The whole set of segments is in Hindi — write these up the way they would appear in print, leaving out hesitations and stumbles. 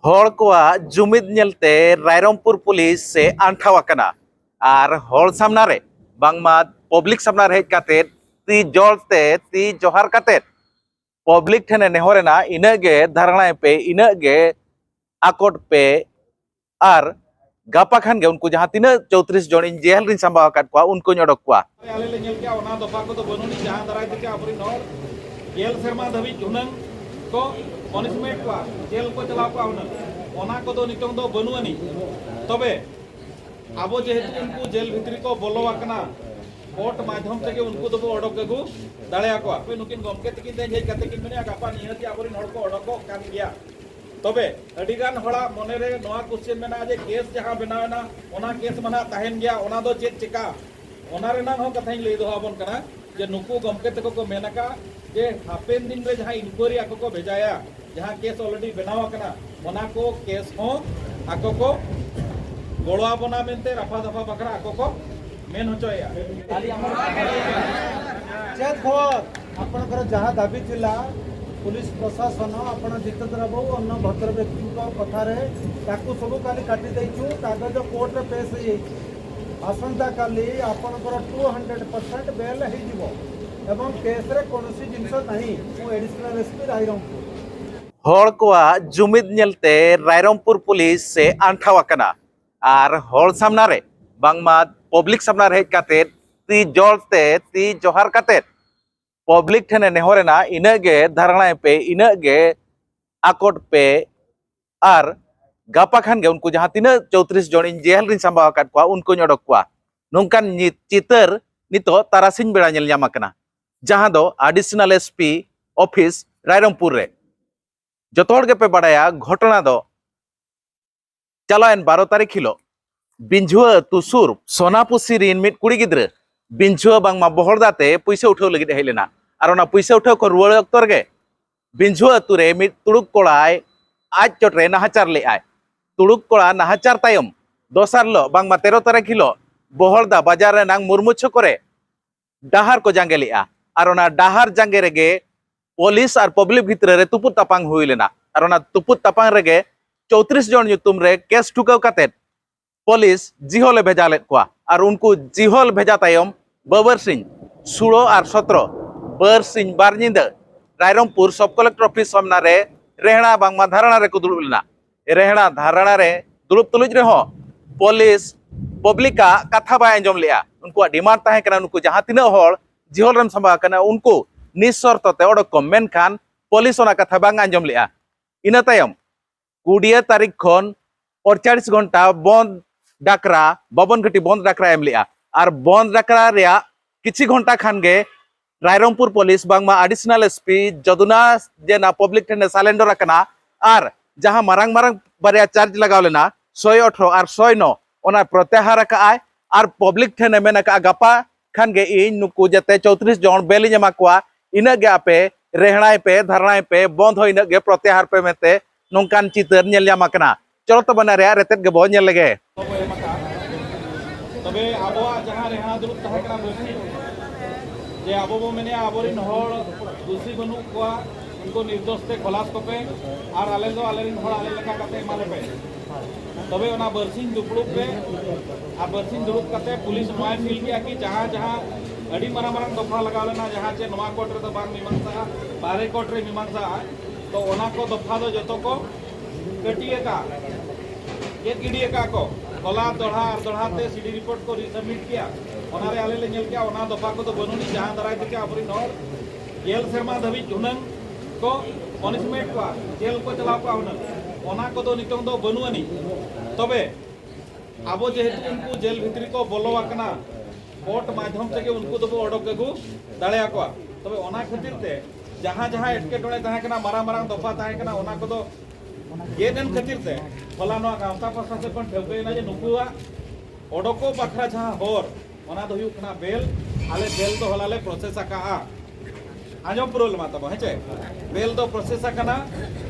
हर कोआ जुमिद नेलते रायरंगपुर पुलिस से आंठावाकना और हर सामना रे बांगमा पब्लिक सामना रे हेज ती जलते ती जोहार काते पब्लिक ठेने नेहरेना इनगे धारणा पे इनगे आकोट पे और गापा खान गे उनको जहां 34 जन इन जेल रिन संभाव काट को उनको नडक को आले ले नेल के ओना दफा को तो बनुनी जहां दराय ते आपरी नोर जेल शर्मा धबी जुनंग को पनिशमेंट को जेल को चलाव को ओना को तो नितंग दो बनुआनी तबे आबो जेहेतु उनको जेल भितरी को बोलो आकना कोर्ट माध्यम से उनको तो अडक गु दाड़े को पे नुकिन गमके तकिन दे हेज कते किन मेने गापा निहति आपरी नोर को अडको कान गया तबे अडिगान हड़ा मने रे नोआ क्वेश्चन मेना जे केस जहां बनावना ओना केस मना ताहेन गया ओना दो चेक चिका ओना रे नाम हो कथाई ले दो आबन कना जे नुकु गमके तको को मेनका जे हापेन दिन रे जहां इंक्वायरी आको को भेजाया जहां केस ऑलरेडी बनावा कना ओना को केस हो आको को गोळा बना मेनते रफा दफा बकरा आको को मेन होचया खाली हमर चेक खबर आपनकर जहां दाबी थिला पुलिस प्रशासन आपण जितेंद्र बाबू अन्न भद्र व्यक्ति कथार सब काली काटी देचु कागज कोर्ट में पेश हो आसंता काली आपणकर 200% बेल हो केस रे कोनोसी जिनस नहीं मु एडिशनल एसपी रायरंगपुर हर कोआ जुमिद नेलते रायरंगपुर पुलिस से आंठावाकना और हर सामना रे बांगमा पब्लिक सामना रे हेज काते ती जलते ती जोहार काते पब्लिक ठेने नेहरेना इनगे धारणा पे इनगे आकोट पे और गापा खान गे उनको जहां 34 जन इन जेल रिन संभाव काट को उनको नडक को नोंकान चितर नितो तारासिन बेड़ा नेल ᱧᱟᱢᱟᱠᱟᱱᱟ जहां दो एडिशनल एसपी ऑफिस रायरंगपुर रे जतोड़ के पे बड़ाया घटना दो चलायन 12 तारीख हिलो बिंझुआ तुसुर सोनापुसी रिन मिट कुड़ी गिद्र बिंझुआ बांगमा बहरदाते पैसा उठाव लगिद हेलेना और ओना पैसा उठाव को रुवाड़ अक्तर गे बिंझुआ तुरे मिट तुड़ुक कोड़ाय आज चोटरे नाहाचार ले आय तुड़ुक कोड़ा नाहाचार तायम दोसार लो बांगमा 13 तारीख हिलो बहरदा बाजार रे नांग मुरमुच्छो करे डाहार को जांगे लिया और ओना डाहार जांगे रेगे पुलिस और पब्लिक भितर रे तुपुत तापांग हुई लेना और ओना तुपुत तापांग रेगे 34 जन युतुम रे केस ठुकाव काते पुलिस जिहोले भेजा लेत कोआ और उनको जिहोल भेजा तायम बबर सिंह 16 और 17 बर सिंह बारनिंद रायरंगपुर सब कलेक्टर ऑफिस सामना रे रेहना बांगमा धारणा रे को दुड़ुब लेना रेहना धारणा रे दुड़ुब तुलुज रे हो पुलिस पब्लिक का कथा बाय अंजम लिया उनको डिमांड ताहे कना उनको जहां तिना होल जिहोल रन संभा कना उनको निशर्त ते ओडक को मेन खान पुलिस ओना कथा बांग अंजम लिया इना तायम 20 तारीख खन 48 घंटा बंद डाकरा बबन घटी बंद डाकरा एम लिया और बंद डाकरा रिया किछि घंटा खान गे रायरंगपुर पुलिस बांगमा एडिशनल एसपी जदुना जेना पब्लिक ठेने सालेंडर कना और जहां मारंग मारंग बारिया चार्ज लगाव लेना 118 और 109 ओना प्रत्याहार काय और पब्लिक ठेने मेना का गपा खान गे इन नुकु जते 34 जन बेली जमा कोआ इनगे आपे रेहणाय पे धरणाय पे बंद हो इनगे प्रत्याहार पे मेते नोंकान चितर नेल यामाकना चलो तो बना रे रेतेत गे बो नेल लगे तबे आबो जहां रेहना दुरुप ताहे कना दोषी जे आबो बो मेने आबोरिन होड़ दोषी बनु कोआ उनको निर्दोष ते खलास को पे और आले दो आलेरिन होड़ आले लका कते माले पे तबे ओना बरसिंग दुपड़ुप पे आ बरसिंग दुरुप कते पुलिस नोय फील किया कि जहां जहां अडी मारा मारा दफा लगा लेना जहां चे नोआ कोर्ट रे तो बांग मीमांसा बारे कोर्ट रे मीमांसा तो ओना को दफा दो जतो को कटिए का ये गिडिए का को कोला दोढ़ा और दोढ़ाते सीडी रिपोर्ट को रिसबमिट किया ओना रे आले ले नेल किया ओना दफा को तो बनुनी जहां दराय ते आपरी नोर जेल शर्मा धबी जुनंग को पनिशमेंट को जेल को चलाव को ओना को तो नितंग दो बनुआनी तबे आबो जेहेतु उनको जेल भितरी को बोलो आकना कोर्ट माध्यम से उनको तो अडक गु दाड़े को तबे ओना खातिर ते जहां जहां एटके टोळे ताहे कना मारा मारा दफा ताहे कना ओना को तो ये दिन खातिर ते फला नो गांवता पासा से पण ठेवकेना जे नुकुआ ओडको बखरा जहां होर ओना दो हुई कना बेल आले बेल तो हलाले प्रोसेस आका आजम पुरोल माता हेचे बेल दो प्रोसेस आकना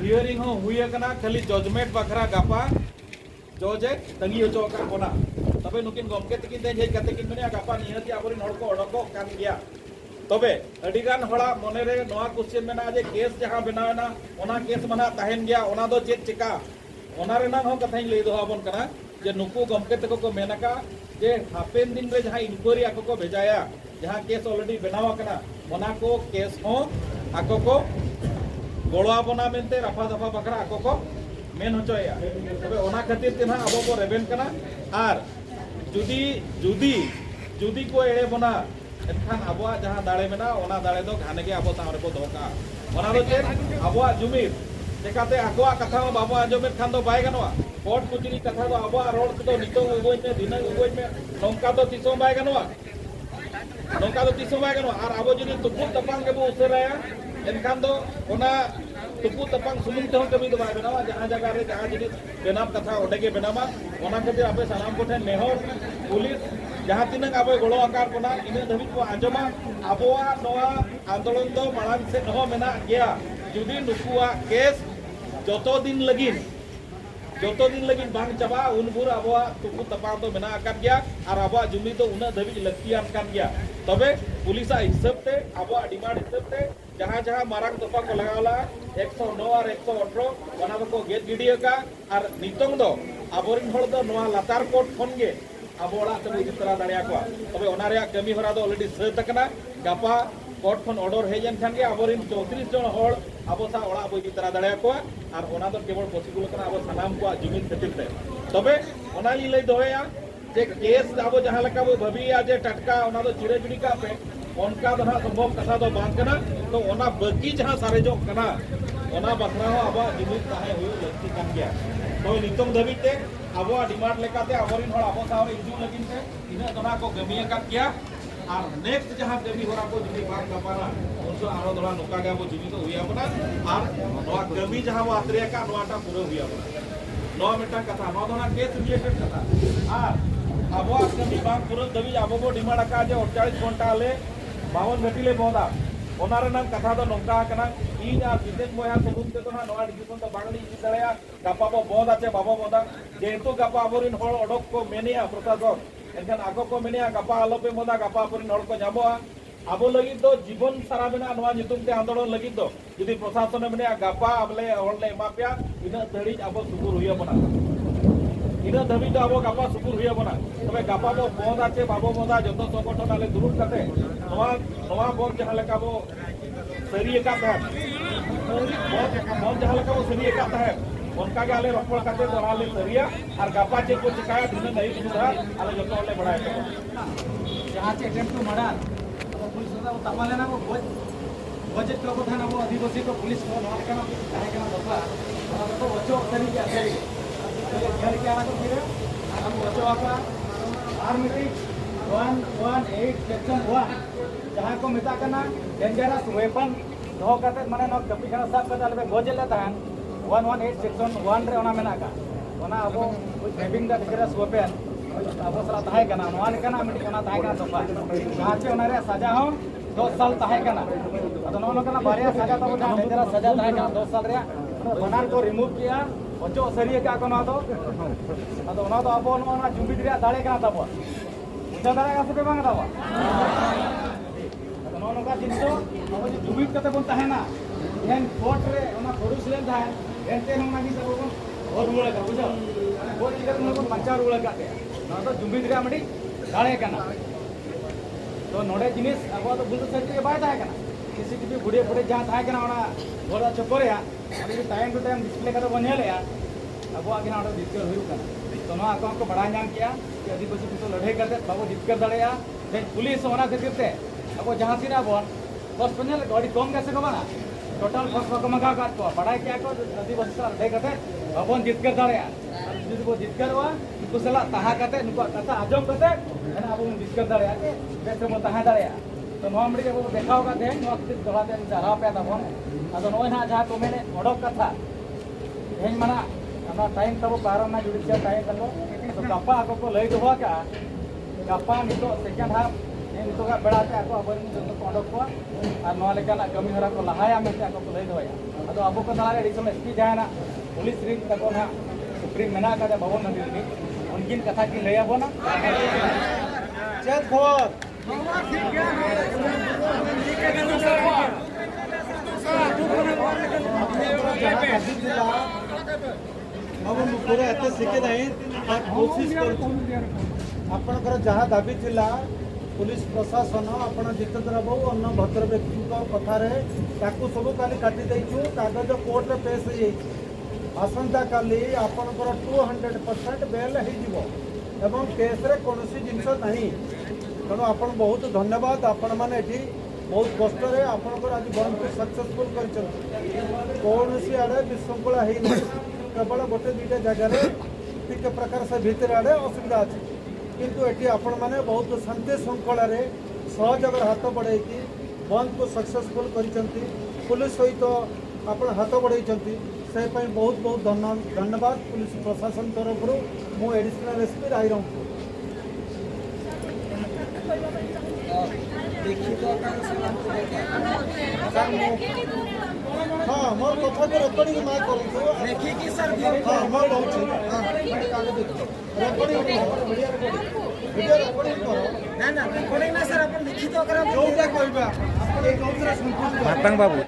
हियरिंग हो हुई कना खाली जजमेंट बखरा गापा जजे तंगी होचो का कोना तबे नुकिन गमके तकिन दे हेज कते किन मेने गापा निहति आबोरिन होड़ को ओडको कान गया तबे अडिगान हड़ा मने रे नोआ क्वेश्चन मेना जे केस जहां बनावना ओना केस मना ताहेन गया ओना दो चेक चिका ओना रेनांग हो कथाई लई दो आबन कना जे नुकु गमके तको को मेनका जे हापेन दिन रे जहां इनक्वायरी आको को भेजाया जहां केस ऑलरेडी बनावा कना ओना को केस हो आको को गोळा बना मेनते रफा दफा बकरा आको को मेन होचोया तबे ओना खातिर तेना आबो को रेबेन कना आर जुदी जुदी जुदी को एड़े बना एनखान आबो जहां दाड़े मेना ओना दाड़े दो घाने के आबो सामने को दोका ओना दो चेक आबो जुमिर जेकाते आको कथा बाबो आजमेर खान दो बाय गनवा कोर्ट कुचरी कथा दो आबो रोड तो नितो उगोय में दिन उगोय में नौका तो तिसो बाय गनवा नौका तो तिसो बाय गनवा आर आबो जदी तुपु तपांग के बो उसराया एनखान दो ओना तुपु तपांग सुमुंग ते कमी दो बाय बनावा जहां जगह रे जहां जदी बेनाम कथा ओडे के बेनामा ओना खातिर आपे सलाम को ठेन नेहर पुलिस जहां तिनंग आबो गोलो आकार कोना इन धबी को आजमा आबोआ नोआ आंदोलन दो माड़ांग से नहो मेना गया जुदी नुकुआ केस जोतो दिन लगिन बांग चाबा उन बुर आबोआ तुपु तपा तो मेना आकार गया और आबोआ जुमी तो उना धबी लक्तियान कान गया तबे पुलिसा हिसाब ते आबोआ डिमांड हिसाब ते जहां जहां मारांग तोपा को लगावला 109 और 118 ओना को गेट गिडिया का और नितंग दो आबोरिन होड़ दो नोआ लातार कोट फोन गे आबो ओड़ा ते बुझ तरा दाड़िया को तबे ओना रे कमी हरा दो ऑलरेडी सेट तकना गापा कोर्ट खन ऑर्डर हेजन खान गे आबोरिन 34 जन होड़ आबो सा ओड़ा बुझ तरा दाड़िया को और ओना दो केवल पॉसिबल कना आबो सनाम को जमीन खातिर ते तबे ओना ली लई दोया जे केस आबो जहां लका बो भबिया जे टटका ओना दो चिरे जुड़ी का पे उनका तो संभव कथा दो बांग कना तो ओना बाकी जहां सारे जो कना ओना बखरा हो आबो जमीन ताहे हुई लक्ति कान गया तो नितम धबी ते आबो डिमांड लेकाते आबोरिन होड़ आबो साव इजू लगिन ते इना दोना को गमिया का किया और नेक्स्ट जहां गमी होरा को जुदी बांग गपाना उनसो आरो दोला नोका गा बो जुदी तो हुया बना और नोआ गमी जहां वो आत्रिया का नोआटा पूरा हुया बना नो मिटा कथा नो दोना केस रिलेटेड कथा और आबो गमी बांग पूरा दबी आबो को डिमांड का जे 48 घंटा ले 52 घंटी ले बोदा ओनारे नाम कथा दो नोका कना इन आ विदेश मोया सबुन ते तो ना नोआ डिजिसन तो बांगली इ दड़या गापा बो बोद आचे बाबो बोदा जेतो गापा आबोरिन होड़ ओडक को मेनिया प्रशासन एनखान आगो को मेनिया गापा आलोपे मोदा गापा आबोरिन होड़ को जाबोआ आबो लगी दो जीवन सारा मेना नोआ नितुम ते आंदोलन लगी दो यदि प्रशासन मेनिया गापा आबले होड़ ले एमापिया इना दड़ी आबो सुकुर हुया बना इना धबी तो आबो गापा सुकुर हुया बना तबे गापा बो बोद आचे बाबो बोदा जतो संगठन आले दुरुट कते नोआ बोद जहां लका बो सरिये का था बोद जहां लका बो सरिये का था उनका के आले रपड़ कते दोराले सरिया और गापा चे को चिकाया दिन नहीं सुधा आले जतो ले बढ़ाए जहां से अटेम्प्ट टू मर्डर तो पुलिस वाला तमाले ना वो बजट को था ना वो आदिवासी को पुलिस को नॉट करना काहे करना बता और तो बच्चों तरीके आते घर के आना तो फिर हम बच्चों का आर्मी 118 सेक्शन 1 जहां को मेता करना डेंजरस वेपन दो करते माने न कपी खाना साफ करते आले गोजे ले तहन 118 सेक्शन 1 रे ओना मेना का ओना अब हैविंग द डेंजरस वेपन अब सला ताहे कना नोआ लेकना मिटी ओना ताहे कना सोफा जहां से ओना रे सजा हो 2 साल ताहे कना अदो नोनो कना बारिया सजा तो जहां डेंजरस सजा ताहे कना 2 साल रे बनार को रिमूव किया बच्चों सरिया का कोना तो अदो ओना तो अब ओना जुम्बी रे दाड़े कना तबो उजा दाड़े का से बांग दावा अदो नोनो का जिंतो अब जुम्बी कते बोन ताहे ना एन कोर्ट रे ओना पुरुष लेन थाहे एनते नोना की सब को और रुला का बुझो कोर्ट के नोना को पंचा रुला का ते ना तो जुम्बी रे मडी दाड़े कना तो नोडे जिनिस अब तो बुल सरिया बाय ताहे कना सीसीटीवी बुड़े बुड़े जहां थाहे कना ओना गोरा चकोरे या अभी टाइम टू टाइम डिस्प्ले का तो बने ले अब आगे ना जितकर हुई तो ना को बड़ा नाम किया कि आदिवासी को लड़ाई करते बाबू जितकर दड़ेया देन पुलिस होना खातिर ते अब जहां से बन बस पने गाड़ी कम कैसे को बना टोटल फस को मगा काट को बड़ा क्या को आदिवासी से लड़ाई करते बाबू जितकर दड़ेया जुदी को जितकर हुआ उनको सला तहा करते उनको कथा आजम करते ना अब जितकर दड़ेया के बेस में तहा दड़ेया तो नोआ मड़ी को देखा होगा दे नोआ खातिर दोलाते जरा पे तबन अदो नोय ना जहां को मैंने ओडक कथा हेन मना हमरा टाइम तब पारम ना जुड़ी टाइम तको तो गप्पा को लई दोवा का गप्पा नितो सेकेंड हाफ नितो का बेड़ा ते को अब जतो को ओडक को और नोआ लेका ना कमी हरा को लहाया में ते को लई दोया अदो अब को तारे एडिशनल एसपी जाना पुलिस रिंग तको ना सुप्रीम मेना का भवन नदी उनकिन कथा की लया बोना चेत खोर अब ମୁଁ ପୁରା ଏତେ ଶିଖି ନାହିଁ କୋशिश କରୁଛି ଆପଣଙ୍କର ଯାହା ଦାବି ଥିଲା पुलिस प्रशासन ଆପଣ ଜିତେନ୍ଦ୍ର ବାବୁ ଅନ୍ୟ ଭଦ୍ର ବ୍ୟକ୍ତିଙ୍କ କଥାରେ ତାକୁ ସବୁ କାଲି କାଟି ଦେଇଛୁ କାଗଜ କୋର୍ଟରେ ପେଶ ହେଇଯାଇଛି ଆସନ୍ତାକାଲି ଆପଣଙ୍କର 200% ବେଲ୍ ହେଇଯିବ ଏବଂ କେସ୍ରେ କୌଣସି ଜିନିଷ ନାହିଁ ତେଣୁ ଆପଣ ବହୁତ ଧନ୍ୟବାଦ ଆପଣମାନେ ଏଠି ବହୁତ କଷ୍ଟରେ ଆପଣଙ୍କର ଆଜି ବନ୍ଦକୁ ସକ୍ସେସଫୁଲ୍ କରିଛନ୍ତି କୌଣସି ଆଡ଼େ ବିଶୃଙ୍ଖଳା ହେଇନାହିଁ କେବଳ ଗୋଟେ ଦୁଇଟା ଜାଗାରେ ଟିକେ ପ୍ରକାର ସେ ଭିତରେ ଆଡ଼େ ଅସୁବିଧା ଅଛି किंतु एटी आपण माने बहुत शांति श्रृंखला सहयोग हाथ बढ़ाई बंद को सक्सेसफुल करिसेंती पुलिस सहित आपण हाथ बढ़ाई से बहुत बहुत धन्यवाद पुलिस प्रशासन तरफ मु एडिशनल एसपी रायरंगपुर हाँ मोर कथा को रेकर्डिंग मैं करूँ हाँ मोर रोचे रेकर्डिंग वीडियो रेकर्डिंग करो ना ना रेकर्डिंग ना सर अपन लिखित करा जोटा कहबा आपण ए जोतरा संपूर्ण बाबू